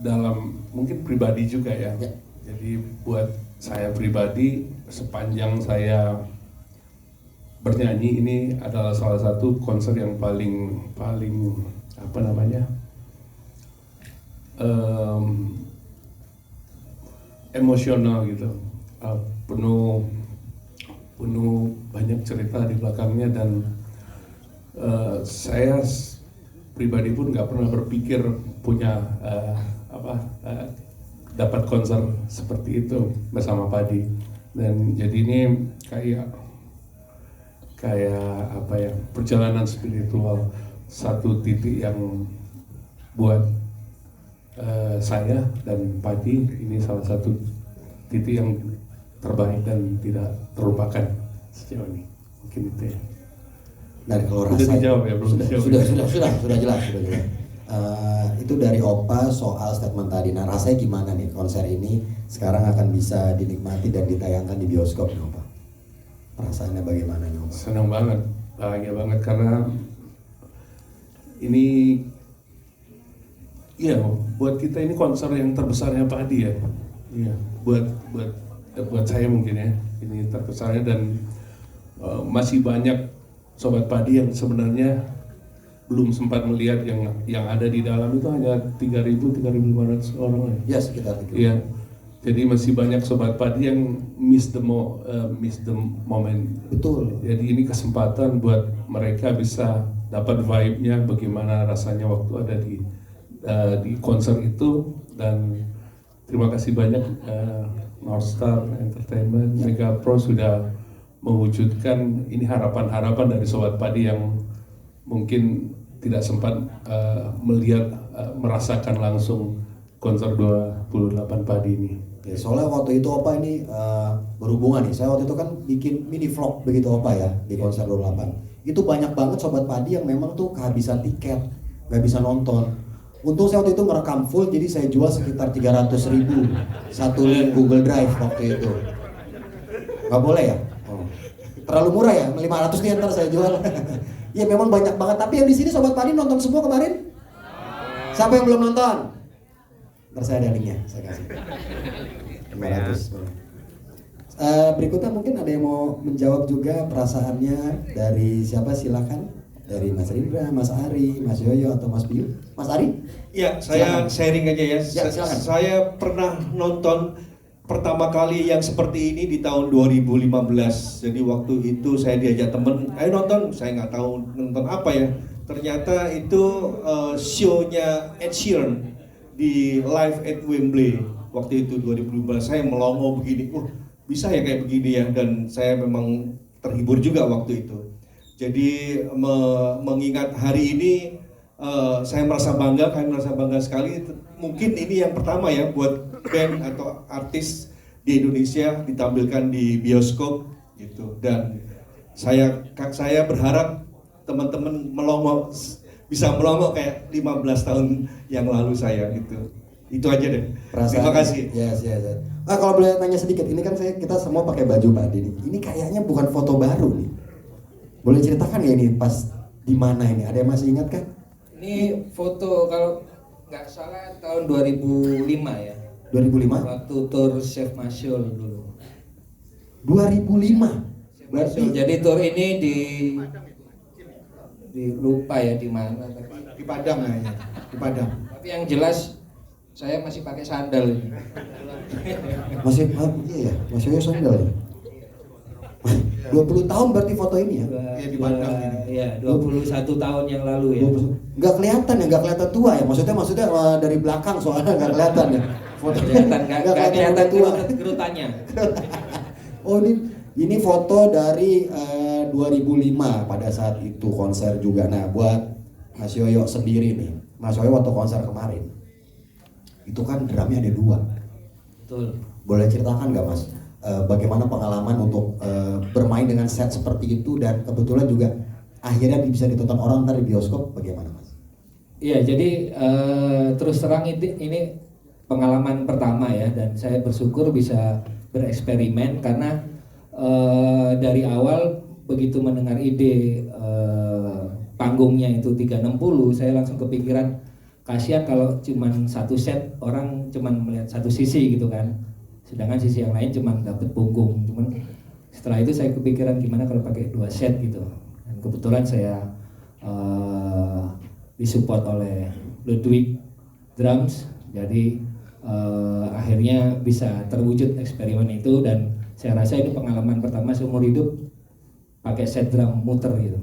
dalam mungkin pribadi juga ya. Ya. Jadi buat saya pribadi, sepanjang saya bernyanyi ini adalah salah satu konser yang paling apa namanya emosional gitu, penuh banyak cerita di belakangnya, dan saya pribadi pun nggak pernah berpikir punya dapat konser seperti itu bersama Padi. Dan jadi ini kayak apa ya, perjalanan spiritual, satu titik yang buat saya dan Padi ini salah satu titik yang terbaik dan tidak terlupakan sejauh ini. Mungkin itu ya. Dan kalau Sudah rasanya dijawab ya, belum dijawab. Sudah jelas. Itu dari Opa soal statement tadi. Nah, rasanya gimana nih konser ini sekarang akan bisa dinikmati dan ditayangkan di bioskop nih, Opa? Perasaannya bagaimana nih, Opa? Senang banget, bahagia banget, karena ini ya buat kita ini konser yang terbesarnya Padi ya. Iya, buat saya mungkin ya, ini terbesarnya, dan masih banyak sobat Padi yang sebenarnya belum sempat melihat yang ada di dalam itu hanya 3.500 orang ya. Sekitar itu. Iya. Jadi masih banyak sobat Padi yang miss the moment. Betul. Jadi ini kesempatan buat mereka bisa dapat vibe-nya, bagaimana rasanya waktu ada di konser itu. Dan terima kasih banyak Northstar Entertainment, Mega Pro sudah mewujudkan ini harapan-harapan dari sobat Padi yang mungkin tidak sempat merasakan langsung konser 28 Padi ini. Ya, soalnya waktu itu Opa ini berhubungan nih, saya waktu itu kan bikin mini vlog begitu Opa ya di konser 28. Itu banyak banget sobat Padi yang memang tuh kehabisan tiket, nggak bisa nonton. Untung saya waktu itu ngerekam full, jadi saya jual sekitar 300.000 satu link Google Drive waktu itu. Nggak boleh ya? Oh. Terlalu murah ya, 500 nih ntar saya jual. Ya memang banyak banget, tapi yang di sini sobat Padi nonton semua kemarin? Siapa yang belum nonton? Ntar saya ada linknya, saya kasih. 500. Berikutnya mungkin ada yang mau menjawab juga perasaannya dari siapa, silakan. Dari Mas Rindra, Mas Ari, Mas Yoyo, atau Mas Biu. Mas Ari? Ya, saya silakan. sharing aja ya. Silakan. Saya pernah nonton pertama kali yang seperti ini di tahun 2015. Jadi waktu itu saya diajak temen, ayo nonton. Saya nggak tahu nonton apa ya. Ternyata itu show-nya Ed Sheeran di Live at Wembley. Waktu itu 2015 saya melongo begini, bisa ya kayak begini ya. Dan saya memang terhibur juga waktu itu. Jadi mengingat hari ini saya merasa bangga, kami merasa bangga sekali. Mungkin ini yang pertama ya buat band atau artis di Indonesia ditampilkan di bioskop gitu. Dan saya berharap teman-teman bisa melongo kayak 15 tahun yang lalu saya gitu. Itu aja deh. Terima kasih. Yes. Kalau boleh tanya sedikit, ini kan kita semua pakai baju Padi nih. Ini kayaknya bukan foto baru nih. Boleh ceritakan ya ini pas di mana ini? Ada yang masih ingat kan? Ini foto kalau nggak salah tahun 2005 ya. 2005? Waktu tour Chef Masyul dulu. 2005? Berarti jadi tour ini di lupa ya di mana. Di Padang kayaknya. Di Padang. Tapi yang jelas saya masih pakai sandal ini. Masih, iya ya, masih sandal ya. 20 tahun berarti foto ini ya? Iya di Padang ini. Iya, 21 tahun yang lalu ya. Nggak kelihatan tua ya? Maksudnya dari belakang soalnya nggak kelihatan ya? Fotonya nggak kelihatan tua kerutannya. Oh ini foto dari 2005 pada saat itu konser juga. Nah buat Mas Yoyo sendiri nih, Mas Yoyo waktu konser kemarin itu kan drumnya ada 2. Betul. Boleh ceritakan nggak Mas? Bagaimana pengalaman untuk bermain dengan set seperti itu, dan kebetulan juga akhirnya bisa ditonton orang ntar di bioskop, bagaimana Mas? Iya, jadi terus terang ini pengalaman pertama ya, dan saya bersyukur bisa bereksperimen karena dari awal begitu mendengar ide panggungnya itu 360, saya langsung kepikiran kasihan kalau cuman satu set orang cuman melihat satu sisi gitu kan, sedangkan sisi yang lain cuman dapat punggung. Cuman setelah itu saya kepikiran gimana kalau pakai 2 set gitu, dan kebetulan saya disupport oleh Ludwig Drums, jadi akhirnya bisa terwujud eksperimen itu, dan saya rasa itu pengalaman pertama seumur hidup pakai set drum muter gitu.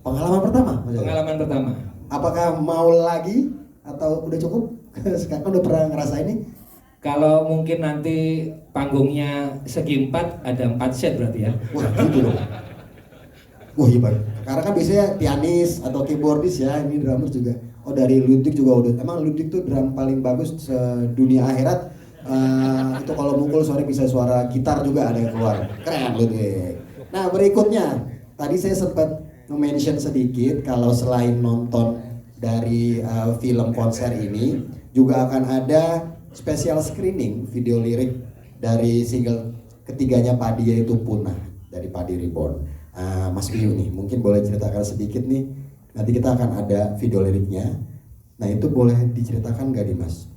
Pengalaman pertama? Mas Yoga? Pengalaman pertama. Apakah mau lagi atau udah cukup? Sekarang udah pernah ngerasain ini? Kalau mungkin nanti panggungnya segi 4 ada 4 set berarti ya. Wah gitu dong. Wah iya Bang. Karena kan biasanya pianis atau keyboardis ya, ini drummer juga. Oh dari Ludwig juga udah. Emang Ludwig tuh drum paling bagus sedunia akhirat. Itu kalau mukul suara bisa suara gitar juga ada yang keluar. Keren Ludwig. Nah berikutnya, tadi saya sempat mention sedikit kalau selain nonton dari film konser ini, juga akan ada special screening video lirik dari single ketiganya Padi, yaitu Punah dari Padi Reborn. Mas Piyu nih, mungkin boleh ceritakan sedikit nih. Nanti kita akan ada video liriknya. Nah itu boleh diceritakan nggak nih Mas?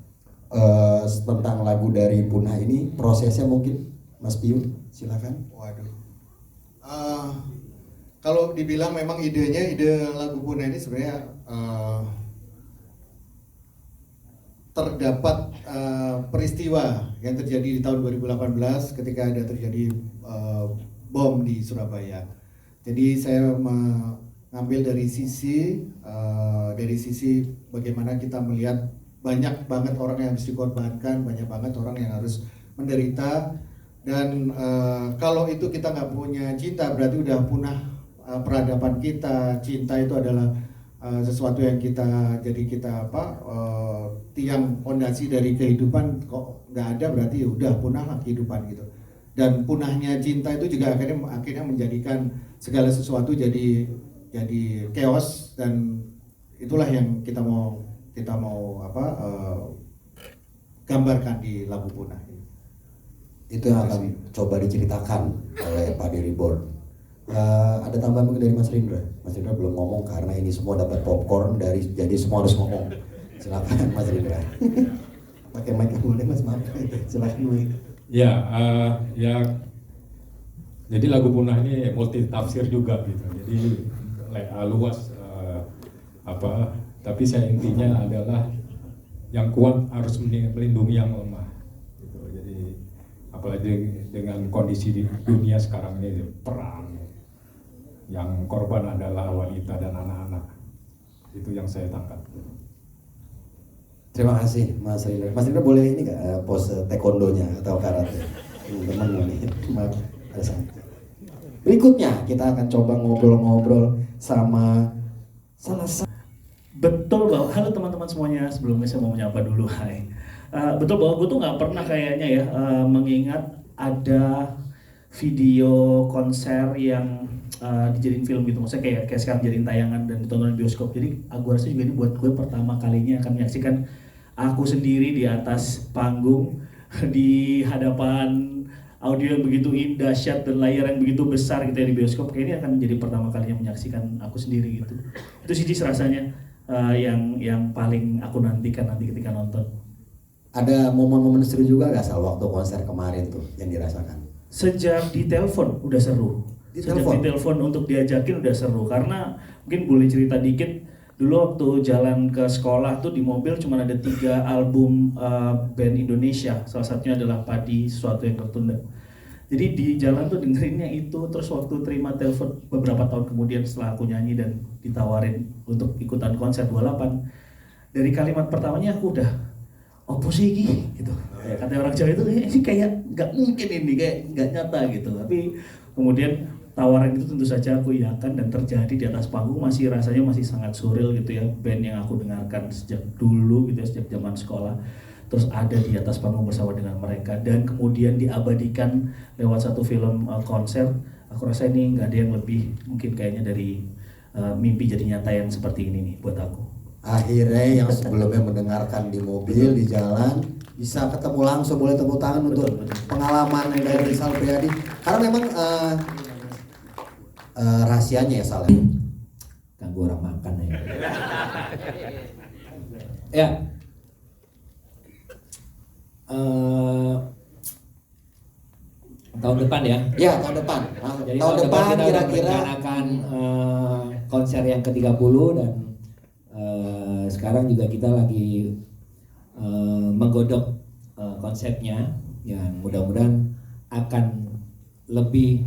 Tentang lagu dari Punah ini, prosesnya mungkin Mas Piyu, silakan. Waduh. Kalau dibilang memang ide lagu Punah ini sebenarnya terdapat peristiwa yang terjadi di tahun 2018 ketika ada terjadi bom di Surabaya. Jadi saya mengambil dari sisi bagaimana kita melihat banyak banget orang yang harus dikorbankan, banyak banget orang yang harus menderita, dan kalau itu kita nggak punya cinta berarti udah punah peradaban kita. Cinta itu adalah sesuatu yang kita tiang fondasi dari kehidupan. Kok nggak ada berarti udah punah kehidupan gitu. Dan punahnya cinta itu juga akhirnya menjadikan segala sesuatu jadi chaos, dan itulah yang kita mau gambarkan di lagu Punah ini. Itu yang akan coba diceritakan oleh Padi Reborn. Ada tambahan mungkin dari Mas Rindra. Mas Rindra belum ngomong karena ini semua dapat popcorn jadi semua harus ngomong. Silakan Mas Rindra. Pakai mic boleh Mas, maaf. Silakan mic. Ya, jadi lagu Punah ini multi tafsir juga gitu. Jadi luas tapi saya intinya adalah yang kuat harus melindungi yang lemah. Gitu. Jadi apalagi dengan kondisi di dunia sekarang ini perang, yang korban adalah wanita dan anak-anak. Itu yang saya tangkap. Terima kasih Mas Rindra. Mas Rindra boleh ini nggak pose taekwondonya atau karate? Teman nih, maaf ada sakit. Berikutnya kita akan coba ngobrol-ngobrol sama salah satu. Betul bahwa, halo teman-teman semuanya, sebelumnya saya mau menyapa dulu, hai. Betul bahwa gue tuh nggak pernah kayaknya ya mengingat ada video konser yang dijadiin film gitu, maksudnya kayak sekarang jadiin tayangan dan ditonton di bioskop. Jadi aku rasa juga ini buat gue pertama kalinya akan menyaksikan aku sendiri di atas panggung di hadapan audio yang begitu indah, dahsyat, dan layar yang begitu besar gitu ya di bioskop. Kayak ini akan jadi pertama kalinya menyaksikan aku sendiri gitu. Itu sih rasanya yang paling aku nantikan nanti ketika nonton. Ada momen-momen seru juga gak Sal waktu konser kemarin tuh yang dirasakan? Sejak di telepon udah seru. Sejak di telepon untuk diajakin udah seru, karena mungkin boleh cerita dikit. Dulu waktu jalan ke sekolah tuh di mobil cuma ada 3 album band Indonesia, salah satunya adalah Padi, Sesuatu Yang Tertunda. Jadi di jalan tuh dengerinnya itu, terus waktu terima telepon beberapa tahun kemudian setelah aku nyanyi dan ditawarin untuk ikutan konser 28, dari kalimat pertamanya aku udah opo sih ini gitu. Ya, kata orang Jawa itu ini kayak nggak mungkin, ini kayak nggak nyata gitu. Tapi kemudian tawaran itu tentu saja aku iakan dan terjadi di atas panggung. Rasanya masih sangat surreal gitu ya, band yang aku dengarkan sejak dulu gitu ya, sejak zaman sekolah, terus ada di atas panggung bersama dengan mereka dan kemudian diabadikan lewat satu film konser. Aku rasa ini nggak ada yang lebih mungkin kayaknya dari mimpi jadi nyata yang seperti ini nih buat aku. Akhirnya yang sebelumnya mendengarkan di mobil, di jalan, bisa ketemu langsung, boleh tepuk tangan untuk pengalaman dari Sal Priadi. Karena memang rahasianya ya Sal, Ganggu orang makan ya. Ya. Tahun depan ya. Ya, tahun depan. Nah, Jadi tahun depan kita udah kira-kira merencanakan konser yang ke-30 dan sekarang juga kita lagi menggodok konsepnya yang mudah-mudahan akan lebih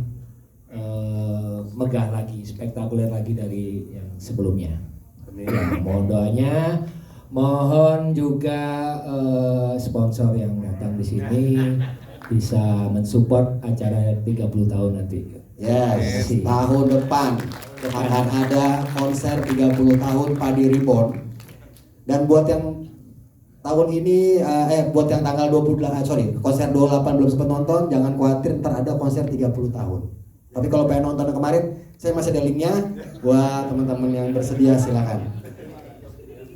megah lagi, spektakuler lagi dari yang sebelumnya. Ya, mohon doanya, mohon juga sponsor yang datang di sini bisa mensupport acara 30 tahun nanti. yes, tahun depan akan ada konser 30 tahun Padi Reborn. Dan buat yang tahun ini buat yang tanggal 28 konser 28 belum sempat nonton, jangan khawatir, ntar ada konser 30 tahun. Tapi kalau pengen nonton yang kemarin, saya masih ada linknya buat teman-teman yang bersedia, silakan.